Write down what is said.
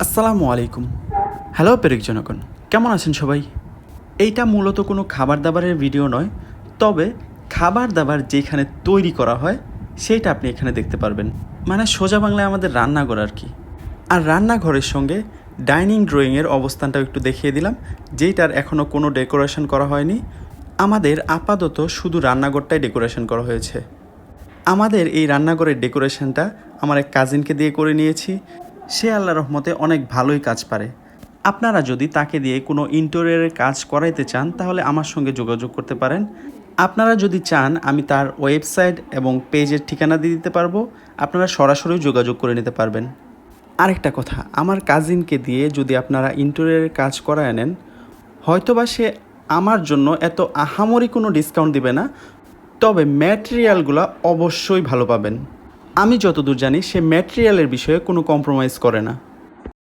আসসালামু আলাইকুম। হ্যালো পেরিক জনগণ, কেমন আছেন সবাই? এইটা মূলত কোনো খাবার দাবারের ভিডিও নয়, তবে খাবার দাবার যেখানে তৈরি করা হয় সেইটা আপনি এখানে দেখতে পারবেন। মানে সোজা বাংলায় আমাদের রান্নাঘর আর কি। আর রান্নাঘরের সঙ্গে ডাইনিং ড্রয়িংয়ের অবস্থানটাও একটু দেখিয়ে দিলাম, যেইটার এখনও কোনো ডেকোরেশন করা হয়নি। আমাদের আপাতত শুধু রান্নাঘরটাই ডেকোরেশন করা হয়েছে। আমাদের এই রান্নাঘরের ডেকোরেশনটা আমার এক কাজিনকে দিয়ে করে নিয়েছি। সে আল্লাহর রহমতে অনেক ভালোই কাজ পারে। আপনারা যদি তাকে দিয়ে কোনো ইন্টেরিয়রের কাজ করাইতে চান তাহলে আমার সঙ্গে যোগাযোগ করতে পারেন। আপনারা যদি চান আমি তার ওয়েবসাইট এবং পেজের ঠিকানা দিয়ে দিতে পারবো, আপনারা সরাসরি যোগাযোগ করে নিতে পারবেন। আরেকটা কথা, আমার কাজিনকে দিয়ে যদি আপনারা ইন্টেরিয়রের কাজ করায় নেন, হয়তোবা সে আমার জন্য এত আহামরি কোনো ডিসকাউন্ট দিবে না, তবে ম্যাটেরিয়ালগুলো অবশ্যই ভালো পাবেন। আমি যতদূর জানি সে ম্যাটেরিয়ালের বিষয়ে কোনো কম্প্রোমাইজ করে না।